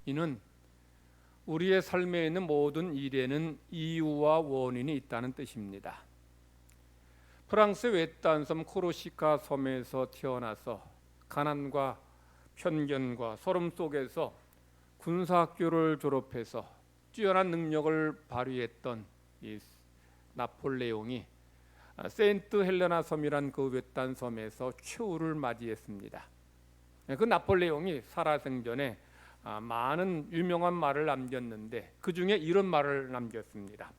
이는 우리의 삶에 있는 모든 일에는 이유와 원인이 있다는 뜻입니다. 프랑스 외딴 섬 코르시카 섬에서 태어나서 가난과 편견과 소름 속에서 군사학교를 졸업해서 뛰어난 능력을 발휘했던 이 나폴레옹이 세인트 헬레나 섬이란 그 외딴 섬에서 최후를 맞이했습니다. 그 나폴레옹이 살아생전에 많은 유명한 말을 남겼는데 그 중에 이런 말을 남겼습니다.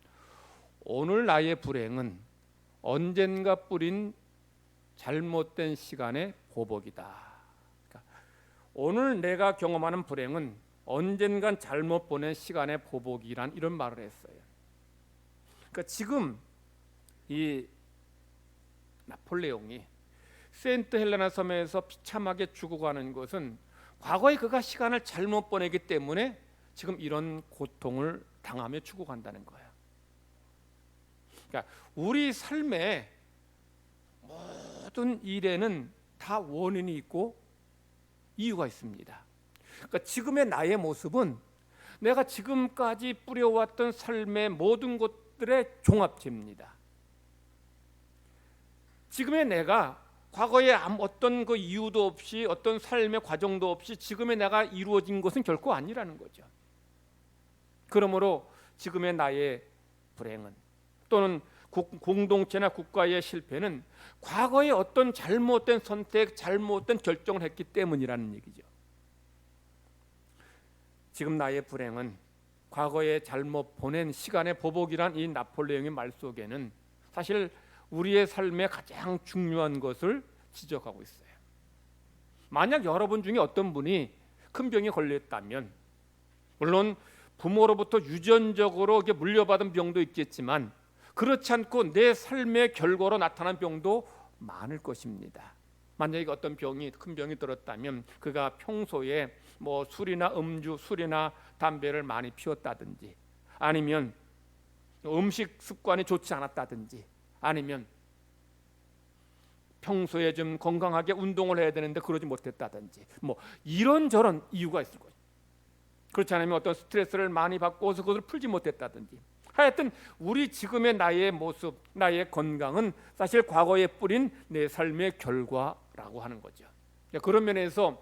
오늘 나의 불행은 언젠가 뿌린 잘못된 시간의 보복이다. 그러니까 오늘 내가 경험하는 불행은 언젠간 잘못 보낸 시간의 보복이란 이런 말을 했어요. 그러니까 지금 이 나폴레옹이 세인트 헬레나 섬에서 비참하게 죽어가는 것은 과거에 그가 시간을 잘못 보내기 때문에 지금 이런 고통을 당하며 죽어간다는 거예요. 그러니까 우리 삶의 모든 일에는 다 원인이 있고 이유가 있습니다. 그러니까 지금의 나의 모습은 내가 지금까지 뿌려왔던 삶의 모든 것들의 종합체입니다. 지금의 내가 과거에 어떤 그 이유도 없이 어떤 삶의 과정도 없이 지금의 내가 이루어진 것은 결코 아니라는 거죠. 그러므로 지금의 나의 불행은 또는 공동체나 국가의 실패는 과거에 어떤 잘못된 선택, 잘못된 결정을 했기 때문이라는 얘기죠. 지금 나의 불행은 과거에 잘못 보낸 시간의 보복이란 이 나폴레옹의 말 속에는 사실 우리의 삶에 가장 중요한 것을 지적하고 있어요. 만약 여러분 중에 어떤 분이 큰 병에 걸렸다면 물론 부모로부터 유전적으로 물려받은 병도 있겠지만 그렇지 않고 내 삶의 결과로 나타난 병도 많을 것입니다. 만약에 어떤 큰 병이 들었다면 그가 평소에 술이나 음주, 술이나 담배를 많이 피웠다든지 아니면 음식 습관이 좋지 않았다든지 아니면 평소에 좀 건강하게 운동을 해야 되는데 그러지 못했다든지 이런저런 이유가 있을 거예요. 그렇지 않으면 어떤 스트레스를 많이 받고서 그것을 풀지 못했다든지 하여튼 우리 지금의 나의 모습, 나의 건강은 사실 과거에 뿌린 내 삶의 결과라고 하는 거죠. 그런 면에서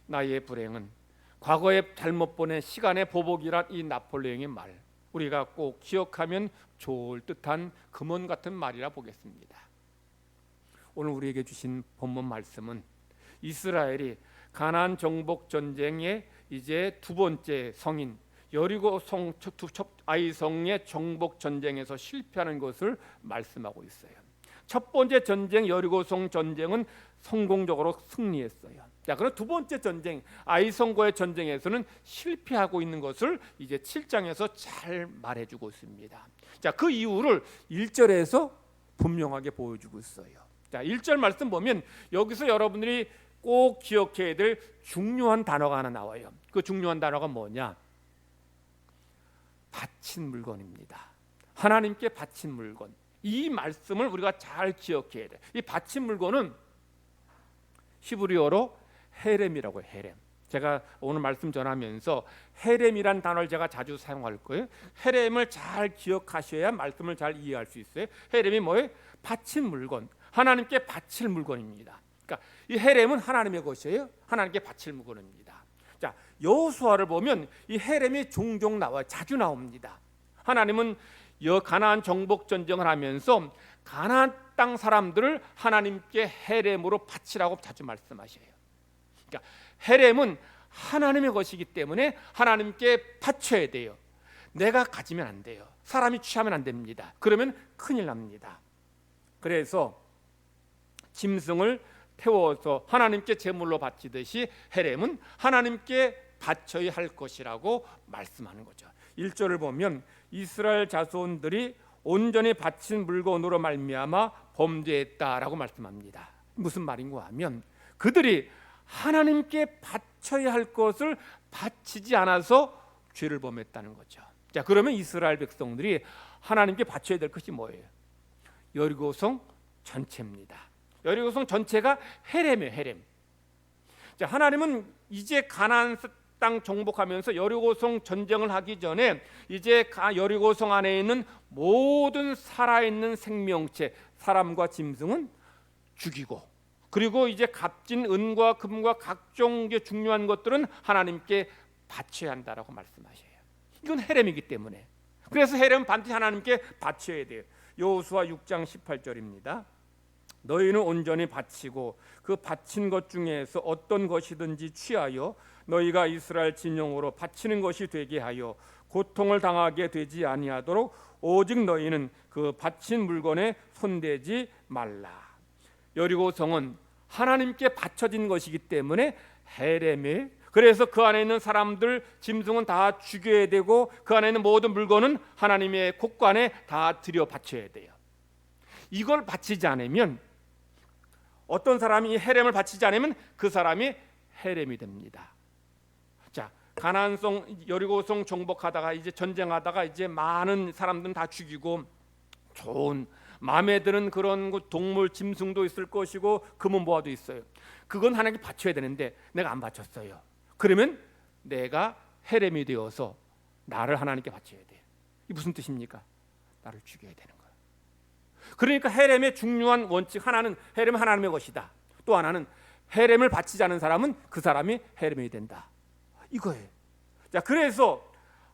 나의 불행은 과거에 잘못 보낸 시간의 보복이란 이 나폴레옹의 말 우리가 꼭 기억하면 좋을 듯한 금원 같은 말이라 보겠습니다. 오늘 우리에게 주신 본문 말씀은 이스라엘이 가나안 정복 전쟁의 이제 두 번째 성인 여리고성 아이성의 정복 전쟁에서 실패하는 것을 말씀하고 있어요. 첫 번째 전쟁 여리고성 전쟁은 성공적으로 승리했어요. 그럼 두 번째 전쟁 아이성과의 전쟁에서는 실패하고 있는 것을 이제 7장에서 잘 말해주고 있습니다. 그 이유를 1절에서 분명하게 보여주고 있어요. 1절 말씀 보면 여기서 여러분들이 꼭 기억해야 될 중요한 단어가 하나 나와요. 그 중요한 단어가 뭐냐? 바친 물건입니다. 하나님께 바친 물건. 이 말씀을 우리가 잘 기억해야 돼. 이 바친 물건은 히브리어로 헤렘이라고 해요. 헤렘. 제가 오늘 말씀 전하면서 헤렘이란 단어를 제가 자주 사용할 거예요. 헤렘을 잘 기억하셔야 말씀을 잘 이해할 수 있어요. 헤렘이 뭐예요? 바친 물건. 하나님께 바칠 물건입니다. 그러니까 이 헤렘은 하나님의 것이에요. 하나님께 바칠 물건입니다. 자, 여호수아를 보면 이 헤렘이 종종 나와요. 자주 나옵니다. 하나님은 가나안 정복 전쟁을 하면서 가나안 땅 사람들을 하나님께 헤렘으로 바치라고 자주 말씀하셔요. 그러니까 헤렘은 하나님의 것이기 때문에 하나님께 바쳐야 돼요. 내가 가지면 안 돼요. 사람이 취하면 안 됩니다. 그러면 큰일 납니다. 그래서 짐승을 태워서 하나님께 제물로 바치듯이 헤렘은 하나님께 바쳐야 할 것이라고 말씀하는 거죠. 1절을 보면 이스라엘 자손들이 온전히 바친 물건으로 말미암아 범죄했다라고 말씀합니다. 무슨 말인가 하면 그들이 하나님께 바쳐야 할 것을 바치지 않아서 죄를 범했다는 거죠. 자, 그러면 이스라엘 백성들이 하나님께 바쳐야 될 것이 뭐예요? 여리고성 전체입니다. 여리고성 전체가 헤렘이에요. 헤렘. 자, 하나님은 이제 가나안 땅 정복하면서 여리고성 전쟁을 하기 전에 이제 여리고성 안에 있는 모든 살아있는 생명체, 사람과 짐승은 죽이고, 그리고 이제 값진 은과 금과 각종 중요한 것들은 하나님께 바쳐야 한다라고 말씀하셔요. 이건 헤렘이기 때문에. 그래서 헤렘은 반드시 하나님께 바쳐야 돼요. 여호수아 6장 18절입니다. 너희는 온전히 바치고 그 바친 것 중에서 어떤 것이든지 취하여 너희가 이스라엘 진영으로 바치는 것이 되게 하여 고통을 당하게 되지 아니하도록 오직 너희는 그 바친 물건에 손대지 말라. 여리고성은 하나님께 바쳐진 것이기 때문에 헤렘에, 그래서 그 안에 있는 사람들, 짐승은 다 죽여야 되고 그 안에 있는 모든 물건은 하나님의 곳간에 다 들여 바쳐야 돼요. 이걸 바치지 않으면, 어떤 사람이 이 헤렘을 바치지 않으면 그 사람이 헤렘이 됩니다. 자, 가나안성 여리고성 정복하다가 이제 전쟁하다가 이제 많은 사람들은 다 죽이고 좋은 마음에 드는 그런 동물 짐승도 있을 것이고 금은보화도 있어요. 그건 하나님께 바쳐야 되는데 내가 안 바쳤어요. 그러면 내가 헤렘이 되어서 나를 하나님께 바쳐야 돼요. 이게 무슨 뜻입니까? 나를 죽여야 되는 거예요. 그러니까 헤렘의 중요한 원칙 하나는 헤렘은 하나님의 것이다. 또 하나는 헤렘을 바치지 않은 사람은 그 사람이 헤렘이 된다. 이거예요. 자, 그래서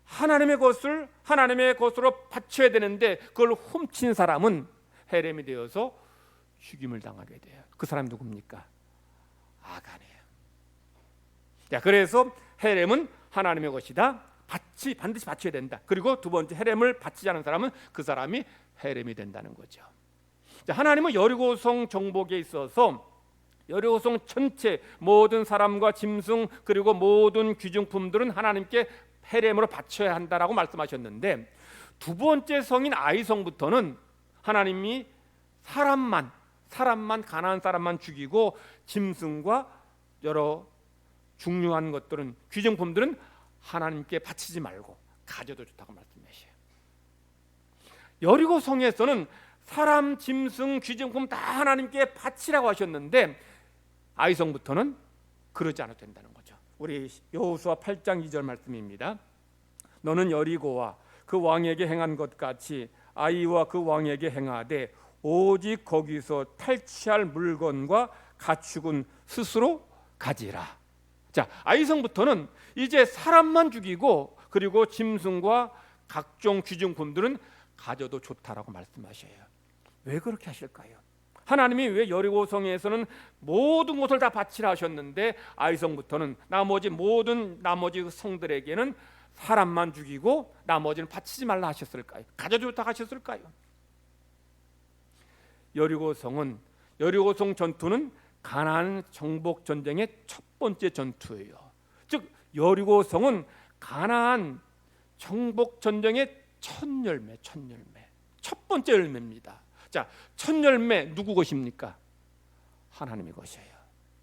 하나님의 것을 하나님의 것으로 바쳐야 되는데 그걸 훔친 사람은 헤렘이 되어서 죽임을 당하게 돼요. 그 사람이 누굽니까? 아간이에요. 자, 그래서 헤렘은 하나님의 것이다. 반드시 바쳐야 된다. 그리고 두 번째, 헤렘을 바치지 않은 사람은 그 사람이 헤렘이 된다는 거죠. 자, 하나님은 여리고성 정복에 있어서 여리고성 전체 모든 사람과 짐승 그리고 모든 귀중품들은 하나님께 헤렘으로 바쳐야 한다라고 말씀하셨는데, 두 번째 성인 아이성부터는 하나님이 사람만 가나안 사람만 죽이고 짐승과 여러 중요한 것들은, 귀중품들은 하나님께 바치지 말고 가져도 좋다고 말씀하셔요. 여리고성에서는 사람, 짐승, 귀중품 다 하나님께 바치라고 하셨는데 아이성부터는 그러지 않아도 된다는 거죠. 우리 여호수아 8장 2절 말씀입니다. 너는 여리고와 그 왕에게 행한 것 같이 아이와 그 왕에게 행하되 오직 거기서 탈취할 물건과 가축은 스스로 가지라. 자, 아이성부터는 이제 사람만 죽이고 그리고 짐승과 각종 귀중품들은 가져도 좋다라고 말씀하셔요. 왜 그렇게 하실까요? 하나님이 왜 여리고성에서는 모든 것을 다 바치라 하셨는데 아이성부터는 나머지 성들에게는 사람만 죽이고 나머지는 바치지 말라 하셨을까요? 가져도 좋다 하셨을까요? 여리고성 전투는 가나안 정복 전쟁의 첫 번째 전투예요. 즉 여리고성은 가나안 정복 전쟁의 첫 열매, 첫 번째 열매입니다. 자, 첫 열매 누구 것입니까? 하나님의 것이에요.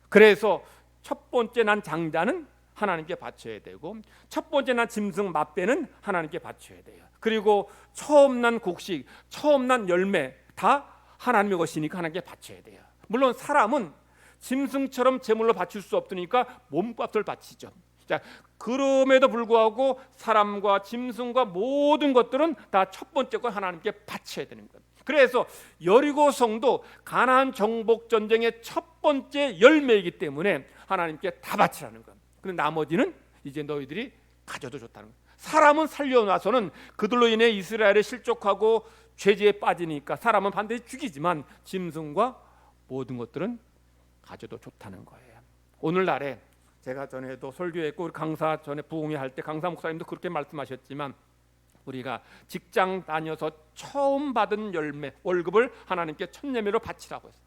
그래서 첫 번째 난 장자는 하나님께 바쳐야 되고, 첫 번째 난 짐승 맏배는 하나님께 바쳐야 돼요. 그리고 처음 난 곡식, 처음 난 열매 다 하나님의 것이니까 하나님께 바쳐야 돼요. 물론 사람은 짐승처럼 제물로 바칠 수 없으니까 몸값을 바치죠. 자, 그럼에도 불구하고 사람과 짐승과 모든 것들은 다 첫 번째 거 하나님께 바쳐야 되는 거예요. 그래서 여리고성도 가나안 정복 전쟁의 첫 번째 열매이기 때문에 하나님께 다 바치라는 거예요. 그런데 나머지는 이제 너희들이 가져도 좋다는 거예요. 사람은 살려놔서는 그들로 인해 이스라엘에 실족하고 죄지에 빠지니까 사람은 반드시 죽이지만 짐승과 모든 것들은 가져도 좋다는 거예요. 오늘날에 제가 전에도 설교했고 우리 강사 전에 부흥회 할 때 강사 목사님도 그렇게 말씀하셨지만, 우리가 직장 다녀서 처음 받은 열매, 월급을 하나님께 첫 열매로 바치라고 했어요.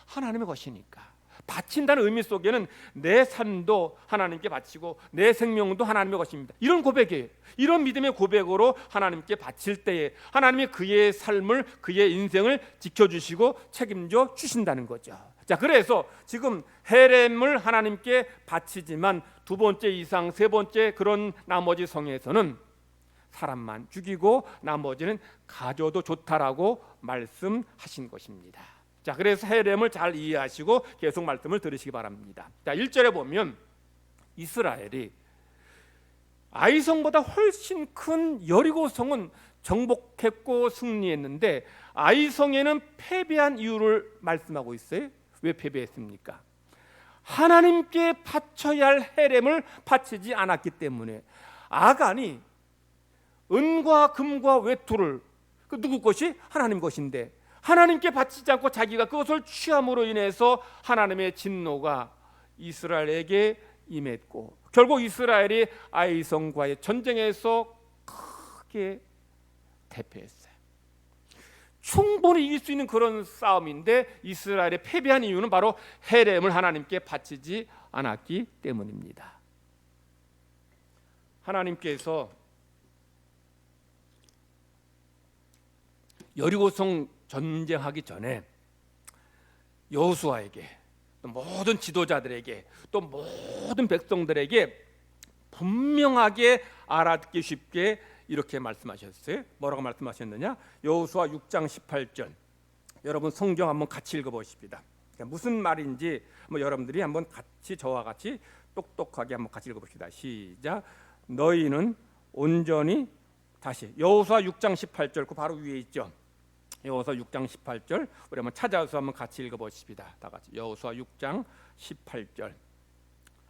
하나님의 것이니까. 바친다는 의미 속에는 내 삶도 하나님께 바치고 내 생명도 하나님의 것입니다. 이런 고백이에요. 이런 믿음의 고백으로 하나님께 바칠 때에 하나님이 그의 삶을, 그의 인생을 지켜주시고 책임져 주신다는 거죠. 자, 그래서 지금 헤렘을 하나님께 바치지만 두 번째 이상, 세 번째 그런 나머지 성에서는 사람만 죽이고 나머지는 가져도 좋다라고 말씀하신 것입니다. 자, 그래서 헤렘을 잘 이해하시고 계속 말씀을 들으시기 바랍니다. 자, 1절에 보면 이스라엘이 아이성보다 훨씬 큰 여리고성은 정복했고 승리했는데 아이성에는 패배한 이유를 말씀하고 있어요. 왜 패배했습니까? 하나님께 바쳐야 할 헤렘을 바치지 않았기 때문에. 아간이 은과 금과 외투를, 그 누구 것이? 하나님 것인데 하나님께 바치지 않고 자기가 그것을 취함으로 인해서 하나님의 진노가 이스라엘에게 임했고 결국 이스라엘이 아이성과의 전쟁에서 크게 대패했어요. 충분히 이길 수 있는 그런 싸움인데 이스라엘의 패배한 이유는 바로 헤렘을 하나님께 바치지 않았기 때문입니다. 하나님께서 여리고성 전쟁하기 전에 여호수아에게 또 모든 지도자들에게 또 모든 백성들에게 분명하게 알아듣기 쉽게 이렇게 말씀하셨어요. 뭐라고 말씀하셨느냐? 여호수아 6장 18절. 여러분 성경 한번 같이 읽어보십시다. 무슨 말인지 여러분들이 한번 같이 저와 같이 똑똑하게 한번 같이 읽어봅시다. 시작. 너희는 온전히 다시 여호수아 6장 18절 그 바로 위에 있죠. 여호수아 6장 18절 우리 한번 찾아서 한번 같이 읽어보십시다. 다 같이 여호수아 6장 18절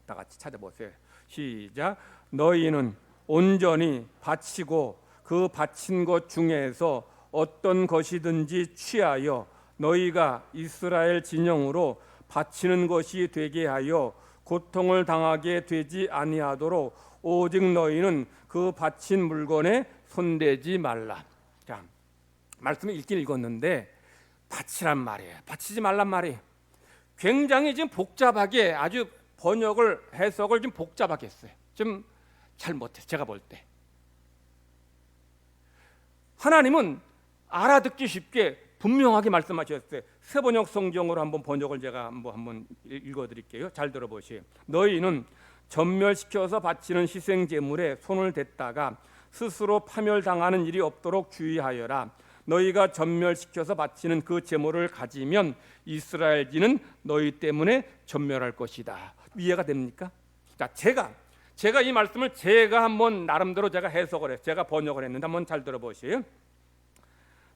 다 같이 찾아보세요. 시작. 너희는 온전히 바치고 그 바친 것 중에서 어떤 것이든지 취하여 너희가 이스라엘 진영으로 바치는 것이 되게 하여 고통을 당하게 되지 아니하도록 오직 너희는 그 바친 물건에 손대지 말라. 자, 말씀을 읽긴 읽었는데 바치란 말이에요. 바치지 말란 말이에요. 굉장히 지금 복잡하게 아주 번역을 해석을 좀 복잡하게 했어요. 좀 잘 못했어요. 제가 볼 때 하나님은 알아듣기 쉽게 분명하게 말씀하셨어요. 새번역 성경으로 한번 번역을 제가 한번 읽어드릴게요. 잘 들어보세요. 너희는 전멸시켜서 바치는 희생 제물에 손을 댔다가 스스로 파멸당하는 일이 없도록 주의하여라. 너희가 전멸시켜서 바치는 그 제물을 가지면 이스라엘지는 너희 때문에 전멸할 것이다. 이해가 됩니까? 자, 제가 이 말씀을 제가 한번 나름대로 제가 해석을 했어요. 제가 번역을 했는데 한번 잘 들어보세요.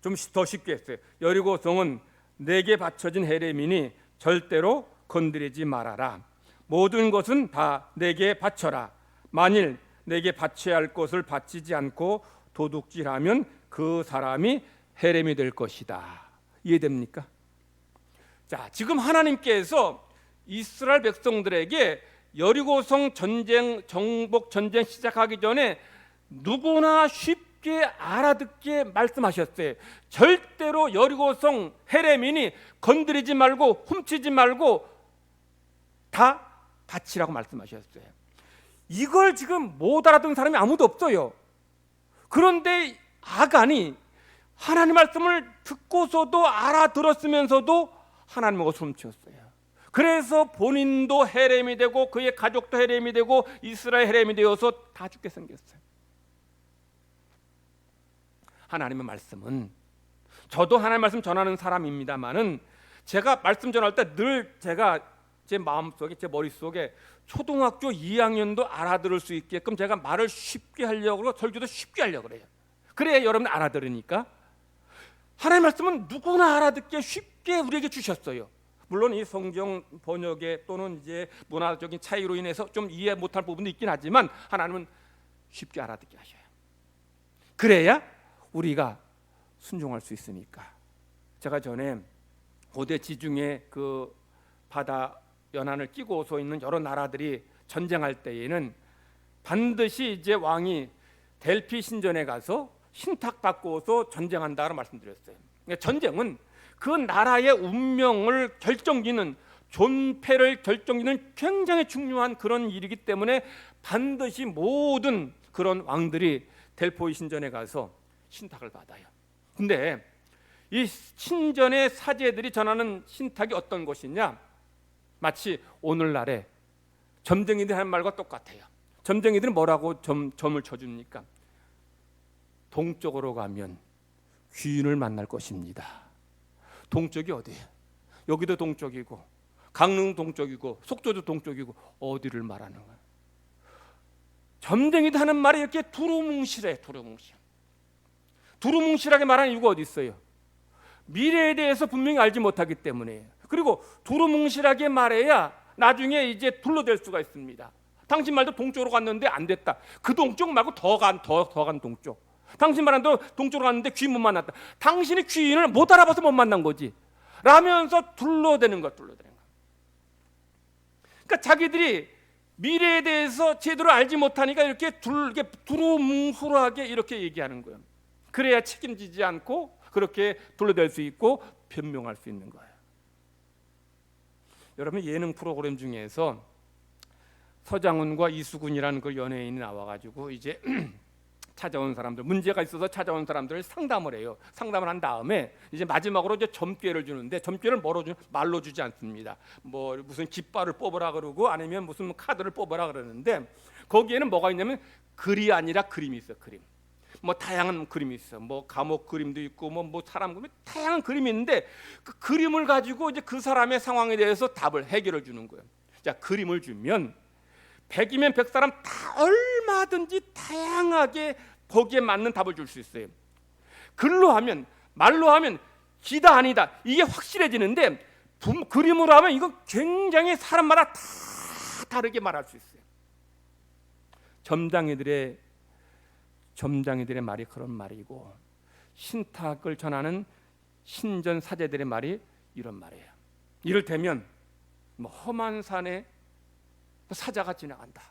좀 더 쉽게 했어요. 여리고성은 내게 바쳐진 헤렘이니 절대로 건드리지 말아라. 모든 것은 다 내게 바쳐라. 만일 내게 바쳐야 할 것을 바치지 않고 도둑질하면 그 사람이 헤렘이 될 것이다. 이해됩니까? 자, 지금 하나님께서 이스라엘 백성들에게 여리고성 전쟁, 정복 전쟁 시작하기 전에 누구나 쉽게 알아듣게 말씀하셨어요. 절대로 여리고성 헤렘이니 건드리지 말고 훔치지 말고 다 바치라고 말씀하셨어요. 이걸 지금 못 알아듣는 사람이 아무도 없어요. 그런데 아간이 하나님 말씀을 듣고서도 알아들었으면서도 하나님의 것을 훔쳤어요. 그래서 본인도 헤렘이 되고 그의 가족도 헤렘이 되고 이스라엘 헤렘이 되어서 다 죽게 생겼어요. 하나님의 말씀은 저도 하나님 말씀 전하는 사람입니다만은 제가 말씀 전할 때 늘 제가 제 마음속에 제 머릿속에 초등학교 2학년도 알아들을 수 있게끔 제가 말을 쉽게 하려고 설교도 쉽게 하려고 그래요. 그래야 여러분 알아들으니까. 하나님의 말씀은 누구나 알아듣게 쉽게 우리에게 주셨어요. 물론 이 성경 번역에 또는 이제 문화적인 차이로 인해서 좀 이해 못할 부분도 있긴 하지만 하나님은 쉽게 알아듣게 하셔요. 그래야 우리가 순종할 수 있으니까. 제가 전에 고대 지중해 그 바다 연안을 끼고 서 있는 여러 나라들이 전쟁할 때에는 반드시 이제 왕이 델피 신전에 가서 신탁받고서 전쟁한다고 말씀드렸어요. 그러니까 전쟁은 그 나라의 운명을 결정짓는, 존폐를 결정짓는 굉장히 중요한 그런 일이기 때문에 반드시 모든 그런 왕들이 델포이 신전에 가서 신탁을 받아요. 근데 이 신전의 사제들이 전하는 신탁이 어떤 것이냐? 마치 오늘날에 점쟁이들이 하는 말과 똑같아요. 점쟁이들은 뭐라고 점을 쳐줍니까? 동쪽으로 가면 귀인을 만날 것입니다. 동쪽이 어디예요? 여기도 동쪽이고 강릉 동쪽이고 속초도 동쪽이고 어디를 말하는 거야? 점쟁이도 하는 말이 이렇게 두루뭉실해. 두루뭉실하게 말하는 이유가 어디 있어요? 미래에 대해서 분명히 알지 못하기 때문에. 그리고 두루뭉실하게 말해야 나중에 이제 둘러댈 수가 있습니다. 당신 말도 동쪽으로 갔는데 안 됐다. 그 동쪽 말고 더 간 동쪽. 당신 말도 동쪽으로 갔는데 귀 못 만났다. 당신이 귀인을 못 알아봐서 못 만난 거지. 라면서 둘러대는 거. 그러니까 자기들이 미래에 대해서 제대로 알지 못하니까 이렇게 두루뭉술하게 이렇게 얘기하는 거예요. 그래야 책임지지 않고 그렇게 둘러댈 수 있고 변명할 수 있는 거예요. 여러분, 예능 프로그램 중에서 서장훈과 이수근이라는 그 연예인이 나와가지고 이제 찾아온 사람들, 문제가 있어서 찾아온 사람들을 상담을 해요. 상담을 한 다음에 이제 마지막으로 이제 점괘를 주는데, 점괘를 말로 주지 않습니다. 뭐 무슨 깃발을 뽑으라 그러고 아니면 무슨 카드를 뽑으라 그러는데, 거기에는 뭐가 있냐면 글이 아니라 그림이 있어. 그림. 뭐 다양한 그림이 있어. 뭐 감옥 그림도 있고 뭐 사람 그림, 다양한 그림이 있는데 그 그림을 가지고 이제 그 사람의 상황에 대해서 답을 해결해 주는 거예요. 자, 그림을 주면 100이면 100사람 다 얼마든지 다양하게 거기에 맞는 답을 줄 수 있어요. 글로 하면, 말로 하면 기다 아니다 이게 확실해지는데, 그림으로 하면 이거 굉장히 사람마다 다 다르게 말할 수 있어요. 점장이들의 말이 그런 말이고, 신탁을 전하는 신전 사제들의 말이 이런 말이에요. 이를테면 뭐 험한 산에 사자가 지나간다,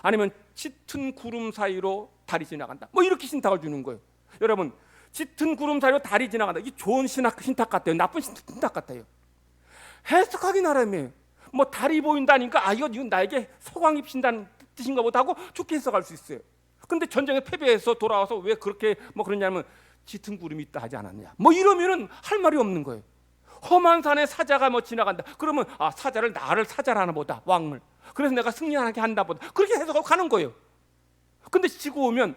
아니면 짙은 구름 사이로 달이 지나간다, 뭐 이렇게 신탁을 주는 거예요. 여러분, 짙은 구름 사이로 달이 지나간다, 이게 좋은 신탁 같아요? 나쁜 신탁 같아요? 해석하기 나름이에요. 뭐 달이 보인다니까 이건 나에게 소광이 핀다는 뜻인가 보다 하고 좋게 해석할 수 있어요. 근데 전쟁에 패배해서 돌아와서 왜 그렇게 뭐 그러냐면 짙은 구름이 있다 하지 않았냐, 뭐 이러면은 할 말이 없는 거예요. 험한 산에 사자가 뭐 지나간다, 그러면 사자를 나를 사자라 하나 보다, 왕을. 그래서 내가 승리하게 한다 보다, 그렇게 해석하고 가는 거예요. 근데 지고 오면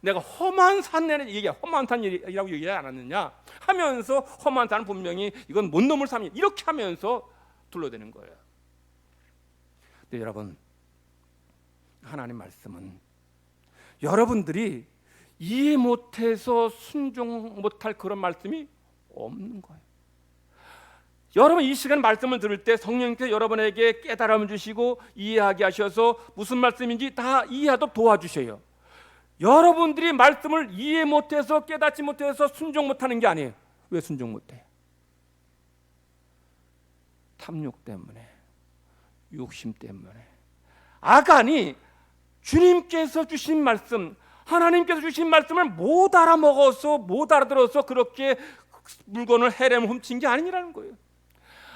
내가 험한 산에는 이게 험한 산이라고 얘기하지 않았느냐 하면서, 험한 산은 분명히 이건 못 넘을 산이, 이렇게 하면서 둘러대는 거예요. 근데 여러분, 하나님 말씀은 여러분들이 이해 못해서 순종 못할 그런 말씀이 없는 거예요. 여러분, 이 시간 말씀을 들을 때 성령께서 여러분에게 깨달음을 주시고 이해하게 하셔서 무슨 말씀인지 다 이해하도록 도와주셔요. 여러분들이 말씀을 이해 못해서, 깨닫지 못해서 순종 못하는 게 아니에요. 왜 순종 못해? 탐욕 때문에, 욕심 때문에. 아간이 주님께서 주신 말씀, 하나님께서 주신 말씀을 못 알아먹어서, 못 알아들어서 그렇게 물건을 헤렘 훔친 게 아니라는 거예요.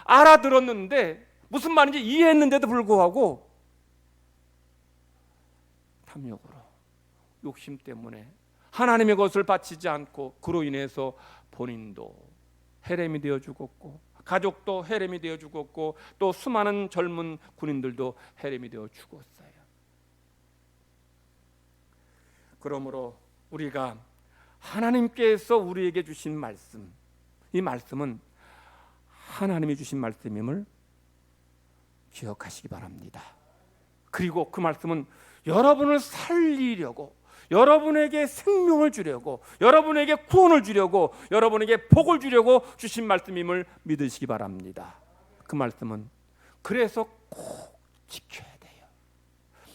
알아들었는데, 무슨 말인지 이해했는데도 불구하고 탐욕으로, 욕심 때문에 하나님의 것을 바치지 않고, 그로 인해서 본인도 헤렘이 되어 죽었고, 가족도 헤렘이 되어 죽었고, 또 수많은 젊은 군인들도 헤렘이 되어 죽었어요. 그러므로 우리가 하나님께서 우리에게 주신 말씀, 이 말씀은 하나님이 주신 말씀임을 기억하시기 바랍니다. 그리고 그 말씀은 여러분을 살리려고, 여러분에게 생명을 주려고, 여러분에게 구원을 주려고, 여러분에게 복을 주려고 주신 말씀임을 믿으시기 바랍니다. 그 말씀은 그래서 꼭 지켜야 돼요.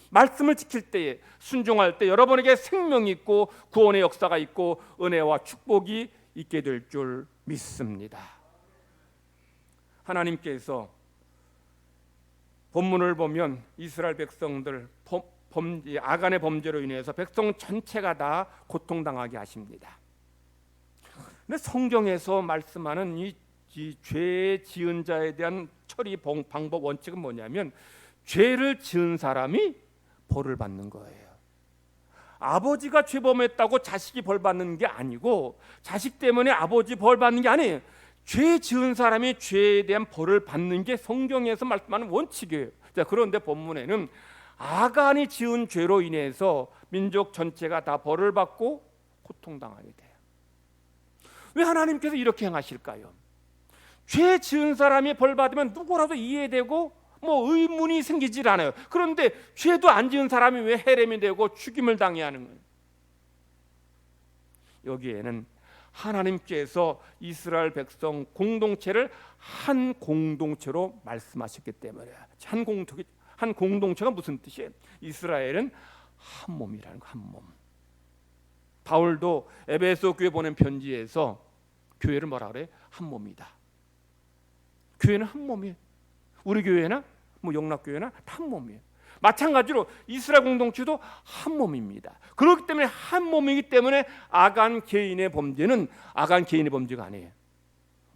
말씀을 지킬 때에, 순종할 때 여러분에게 생명이 있고 구원의 역사가 있고 은혜와 축복이 있게 될 줄 믿습니다. 하나님께서 본문을 보면 이스라엘 백성들 아간의 범죄로 인해서 백성 전체가 다 고통당하게 하십니다. 근데 성경에서 말씀하는 이 죄 지은 자에 대한 처리 방법, 원칙은 뭐냐면 죄를 지은 사람이 벌을 받는 거예요. 아버지가 죄범했다고 자식이 벌 받는 게 아니고, 자식 때문에 아버지 벌 받는 게 아니에요. 죄 지은 사람이 죄에 대한 벌을 받는 게 성경에서 말씀하는 원칙이에요. 자, 그런데 본문에는 아간이 지은 죄로 인해서 민족 전체가 다 벌을 받고 고통당하게 돼요. 왜 하나님께서 이렇게 행하실까요? 죄 지은 사람이 벌 받으면 누구라도 이해되고 뭐 의문이 생기질 않아요. 그런데 죄도 안 지은 사람이 왜 헤렘이 되고 죽임을 당해야 하는 거예요? 여기에는 하나님께서 이스라엘 백성 공동체를 한 공동체로 말씀하셨기 때문에, 한 공동체가 무슨 뜻이에요? 이스라엘은 한 몸이라는 거, 한 몸. 바울도 에베소 교회 보낸 편지에서 교회를 뭐라 그래? 한 몸이다. 교회는 한 몸이에요. 우리 교회나 뭐 영락교회나 다 한 몸이에요. 마찬가지로 이스라엘 공동체도 한 몸입니다. 그렇기 때문에 한 몸이기 때문에 아간 개인의 범죄는 아간 개인의 범죄가 아니에요.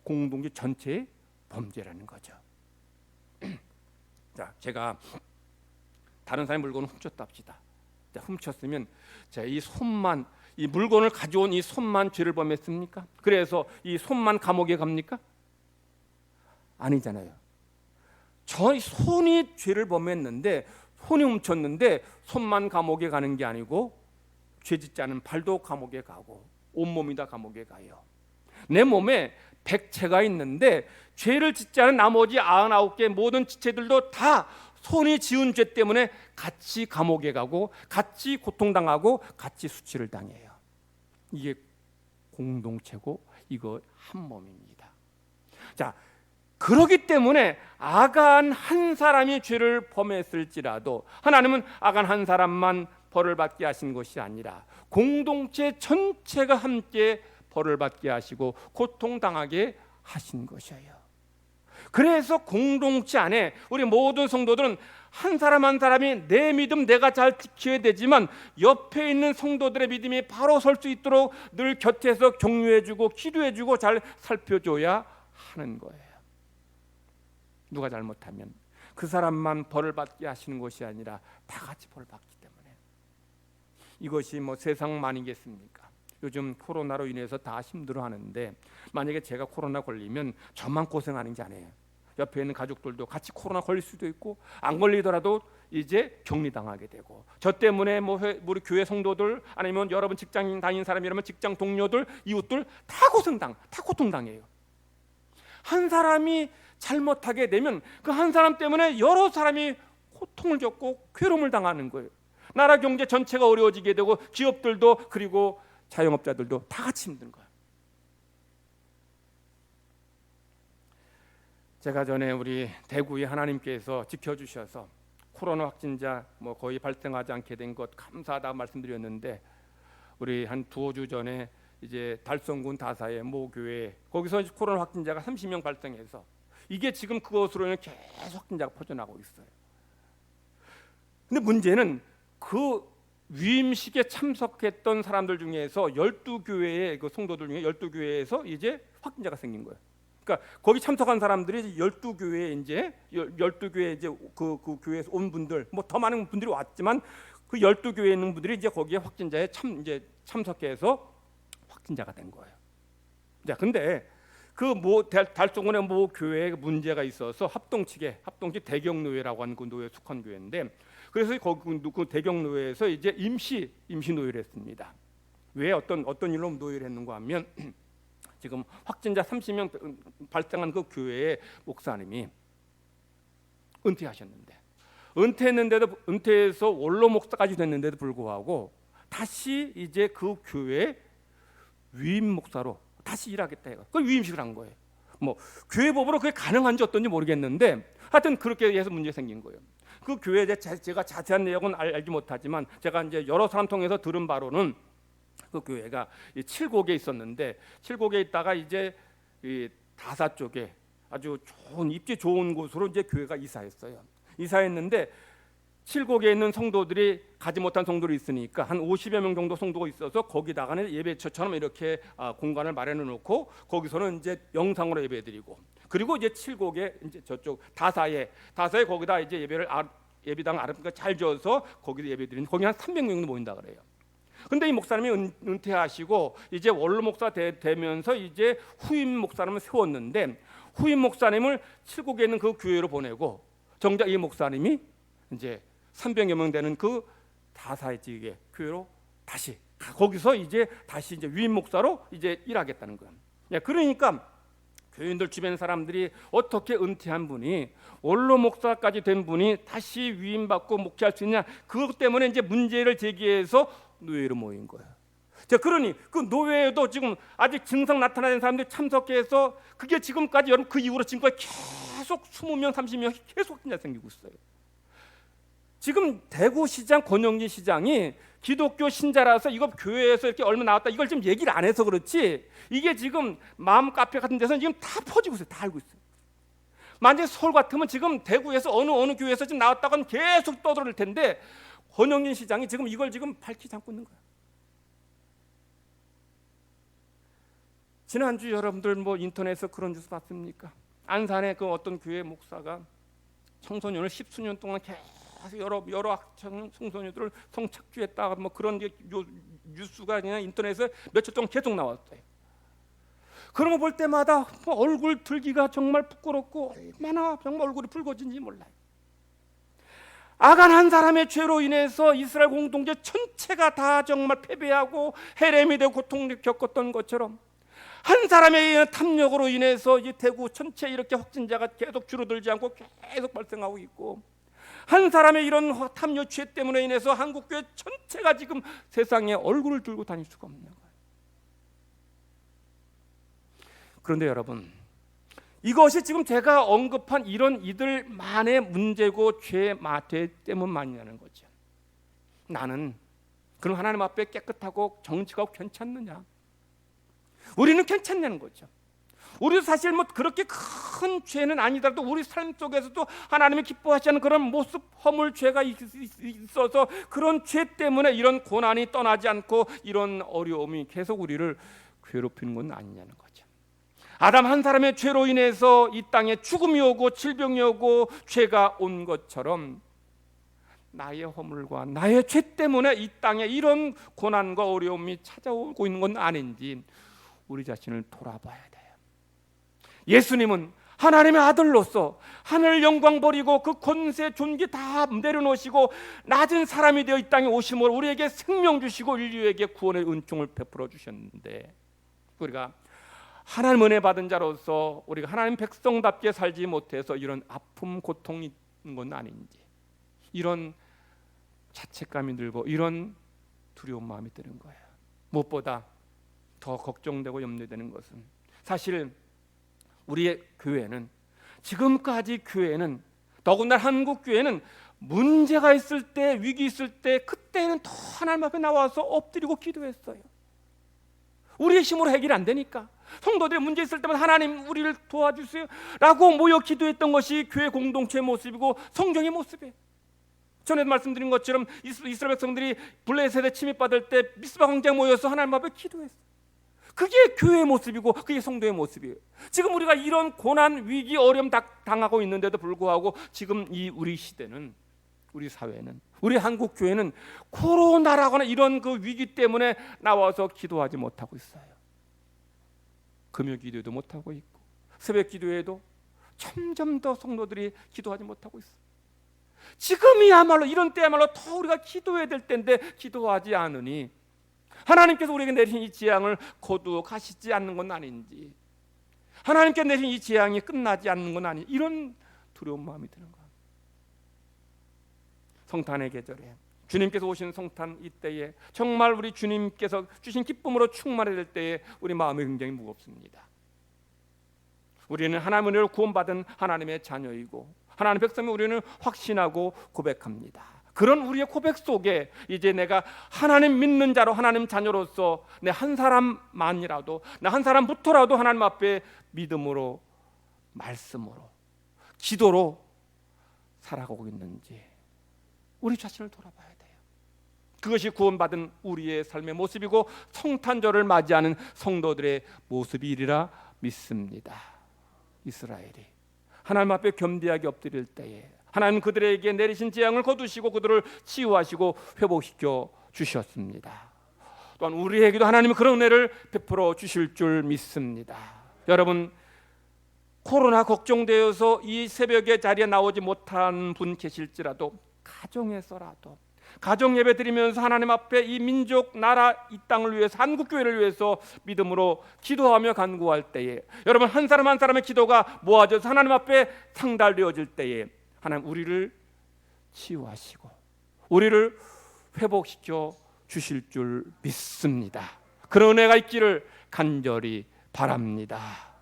공동체 전체의 범죄라는 거죠. 자, 제가 다른 사람의 물건을 훔쳤다 합시다. 자, 훔쳤으면 이 손만, 이 물건을 가져온 이 손만 죄를 범했습니까? 그래서 이 손만 감옥에 갑니까? 아니잖아요. 저 손이 죄를 범했는데, 손이 훔쳤는데 손만 감옥에 가는 게 아니고 죄 짓지 않은 발도 감옥에 가고 온몸이 다 감옥에 가요. 내 몸에 100채가 있는데 죄를 짓지 않은 나머지 99개 모든 지체들도 다 손이 지은 죄 때문에 같이 감옥에 가고 같이 고통당하고 같이 수치를 당해요. 이게 공동체고 이거 한 몸입니다. 자, 그렇기 때문에 아간 한 사람이 죄를 범했을지라도 하나님은 아간 한 사람만 벌을 받게 하신 것이 아니라 공동체 전체가 함께 벌을 받게 하시고 고통당하게 하신 것이에요. 그래서 공동체 안에 우리 모든 성도들은 한 사람 한 사람이 내 믿음 내가 잘 지켜야 되지만 옆에 있는 성도들의 믿음이 바로 설 수 있도록 늘 곁에서 격려해주고 기도해주고 잘 살펴줘야 하는 거예요. 누가 잘못하면 그 사람만 벌을 받게 하시는 것이 아니라 다 같이 벌을 받기 때문에. 이것이 뭐 세상만이겠습니까? 요즘 코로나로 인해서 다 힘들어하는데 만약에 제가 코로나 걸리면 저만 고생하는 게 아니에요. 옆에 있는 가족들도 같이 코로나 걸릴 수도 있고 안 걸리더라도 이제 격리당하게 되고, 저 때문에 뭐 우리 교회 성도들 아니면 여러분 직장 다니는 사람이라면 직장 동료들 이웃들 다 고통당해요. 한 사람이 잘못하게 되면 그 한 사람 때문에 여러 사람이 고통을 겪고 괴로움을 당하는 거예요. 나라 경제 전체가 어려워지게 되고 기업들도 그리고 자영업자들도 다 같이 힘든 거예요. 제가 전에 우리 대구에 하나님께서 지켜주셔서 코로나 확진자 뭐 거의 발생하지 않게 된 것 감사하다 말씀드렸는데, 우리 한 두어 주 전에 이제 달성군 다사의 모 교회 거기서 코로나 확진자가 30명 발생해서 이게 지금 그것으로는 계속 확진자가 퍼져나가고 있어요. 근데 문제는 그 위임식에 참석했던 사람들 중에서 12교회의 그 성도들 중에 12교회에서 이제 확진자가 생긴 거예요. 그러니까 거기 참석한 사람들이 12교회에 이제 12교회 이제 그 교회에서 온 분들, 뭐 더 많은 분들이 왔지만 그 12교회에 있는 분들이 이제 거기에 확진자에 참석해서 확진자가 된 거예요. 자, 근데 그 달성군의 모 교회에 문제가 있어서 합동치 대경노회라고 하는 그 노회에 속한 교회인데, 그래서 거기 그 대경노회에서 이제 임시 노회를 했습니다. 왜 어떤 일로 노회를 했는가 하면 지금 확진자 30명 발생한 그 교회의 목사님이 은퇴해서 원로 목사까지 됐는데도 불구하고 다시 이제 그 교회 위임 목사로 다시 일하겠다 해요. 그걸 위임식을 한 거예요. 뭐 교회 법으로 그게 가능한지 어떤지 모르겠는데 하여튼 그렇게 해서 문제 생긴 거예요. 그 교회에 제가 자세한 내용은 알지 못하지만 제가 이제 여러 사람 통해서 들은 바로는 그 교회가 칠곡에 있었는데, 칠곡에 있다가 이제 이 다사 쪽에 아주 좋은 입지 좋은 곳으로 이제 교회가 이사했어요. 이사했는데 칠곡에 있는 성도들이 가지 못한 성도들이 있으니까 한 50여 명 정도 성도가 있어서 거기다가는 예배처처럼 이렇게 공간을 마련해 놓고 거기서는 이제 영상으로 예배드리고, 그리고 이제 칠곡에 이제 저쪽 다사에 거기다 이제 예배당 아름답게 잘 지어서 거기서 예배드리는, 거기 한 300명 정도 모인다 그래요. 근데 이 목사님이 은퇴하시고 이제 원로 목사 되면서 이제 후임 목사님을 세웠는데, 후임 목사님을 칠곡에 있는 그 교회로 보내고 정작 이 목사님이 이제 300여 명 되는 그 다사의 지역의 교회로 다시 거기서 이제 다시 이제 위임 목사로 이제 일하겠다는 거예요. 그러니까 교인들 주변 사람들이 어떻게 은퇴한 분이 원로 목사까지 된 분이 다시 위임받고 목회할 수 있냐, 그것 때문에 이제 문제를 제기해서 노예로 모인 거예요. 자, 그러니 그 노예에도 지금 아직 증상 나타나는 사람들이 참석해서 그게 지금까지 여러분 그 이후로 지금까지 계속 20명 30명 계속 생기고 있어요. 지금 대구시장 권영진 시장이 기독교 신자라서 이거 교회에서 이렇게 얼마 나왔다 이걸 지금 얘기를 안 해서 그렇지, 이게 지금 마음 카페 같은 데서 지금 다 퍼지고 있어요. 다 알고 있어요. 만약에 서울 같으면 지금 대구에서 어느 교회에서 지금 나왔다고는 계속 떠들을 텐데 권영진 시장이 지금 이걸 지금 밝히지 않고 있는 거예요. 지난주 여러분들 뭐 인터넷에서 그런 뉴스 봤습니까? 안산의 그 어떤 교회 목사가 청소년을 10수년 동안 계속 여러 학생 청소년들을 성착취했다, 뭐 그런 게 뉴스가 그냥 인터넷에 며칠 동안 계속 나왔어요. 그런 거 볼 때마다 뭐 얼굴 들기가 정말 부끄럽고 얼마나 정말 얼굴이 붉어진지 몰라요. 아간 한 사람의 죄로 인해서 이스라엘 공동체 전체가 다 정말 패배하고 헤렘이 되고 고통을 겪었던 것처럼 한 사람의 탐욕으로 인해서 이 대구 전체 이렇게 확진자가 계속 줄어들지 않고 계속 발생하고 있고, 한 사람의 이런 탐욕 죄 때문에 인해서 한국교회 전체가 지금 세상에 얼굴을 들고 다닐 수가 없는 거예요. 그런데 여러분, 이것이 지금 제가 언급한 이런 이들만의 문제고 죄 때문만이라는 거죠. 나는 그럼 하나님 앞에 깨끗하고 정직하고 괜찮느냐? 우리는 괜찮냐는 거죠. 우리도 사실 뭐 그렇게 큰 죄는 아니더라도 우리 삶 속에서도 하나님이 기뻐하지 않는 그런 모습, 허물, 죄가 있어서 그런 죄 때문에 이런 고난이 떠나지 않고 이런 어려움이 계속 우리를 괴롭히는 건 아니냐는 거죠. 아담 한 사람의 죄로 인해서 이 땅에 죽음이 오고 질병이 오고 죄가 온 것처럼 나의 허물과 나의 죄 때문에 이 땅에 이런 고난과 어려움이 찾아오고 있는 건 아닌지 우리 자신을 돌아봐야 돼요. 예수님은 하나님의 아들로서 하늘 영광 버리고 그 권세 존귀 다 내려놓으시고 낮은 사람이 되어 이 땅에 오심으로 우리에게 생명 주시고 인류에게 구원의 은총을 베풀어 주셨는데, 우리가 하나님 은혜 받은 자로서 우리가 하나님 백성답게 살지 못해서 이런 아픔 고통이 있는 건 아닌지, 이런 자책감이 들고 이런 두려운 마음이 드는 거예요. 무엇보다 더 걱정되고 염려되는 것은 사실 우리의 교회는, 지금까지 교회는, 더군다나 한국 교회는 문제가 있을 때, 위기 있을 때 그때는 더 하나님 앞에 나와서 엎드리고 기도했어요. 우리의 힘으로 해결이 안 되니까 성도들이 문제 있을 때마다 하나님 우리를 도와주세요 라고 모여 기도했던 것이 교회 공동체의 모습이고 성경의 모습이에요. 전에도 말씀드린 것처럼 이스라엘 백성들이 블레셋에 침입받을 때 미스바 광장에 모여서 하나님 앞에 기도했어요. 그게 교회의 모습이고 그게 성도의 모습이에요. 지금 우리가 이런 고난, 위기, 어려움 당하고 있는데도 불구하고 지금 이 우리 시대는, 우리 사회는, 우리 한국 교회는 코로나라거나 이런 그 위기 때문에 나와서 기도하지 못하고 있어요. 금요 기도도 못하고 있고 새벽 기도에도 점점 더 성도들이 기도하지 못하고 있어요. 지금이야말로 이런 때야말로 더 우리가 기도해야 될 때인데 기도하지 않으니 하나님께서 우리에게 내리신 이 재앙을 거두어 가시지 않는 건 아닌지, 하나님께 내린 이 재앙이 끝나지 않는 건 아닌지, 이런 두려운 마음이 드는 거예요. 성탄의 계절에 주님께서 오신 성탄 이때에 정말 우리 주님께서 주신 기쁨으로 충만해야 될 때에 우리 마음이 굉장히 무겁습니다. 우리는 하나님의 은혜로 구원받은 하나님의 자녀이고 하나님의 백성이 우리는 확신하고 고백합니다. 그런 우리의 고백 속에 이제 내가 하나님 믿는 자로, 하나님 자녀로서 내 한 사람만이라도, 나 한 사람부터라도 하나님 앞에 믿음으로, 말씀으로, 기도로 살아가고 있는지 우리 자신을 돌아봐야 돼요. 그것이 구원받은 우리의 삶의 모습이고 성탄절을 맞이하는 성도들의 모습이리라 믿습니다. 이스라엘이 하나님 앞에 겸비하게 엎드릴 때에 하나님 그들에게 내리신 재앙을 거두시고 그들을 치유하시고 회복시켜 주셨습니다. 또한 우리에게도 하나님은 그런 은혜를 베풀어 주실 줄 믿습니다. 여러분, 코로나 걱정되어서 이 새벽에 자리에 나오지 못한 분 계실지라도, 가정에서라도 가정 예배 드리면서 하나님 앞에 이 민족, 나라, 이 땅을 위해서, 한국 교회를 위해서 믿음으로 기도하며 간구할 때에, 여러분 한 사람 한 사람의 기도가 모아져서 하나님 앞에 상달되어질 때에 하나님 우리를 치유하시고 우리를 회복시켜 주실 줄 믿습니다. 그런 은혜가 있기를 간절히 바랍니다.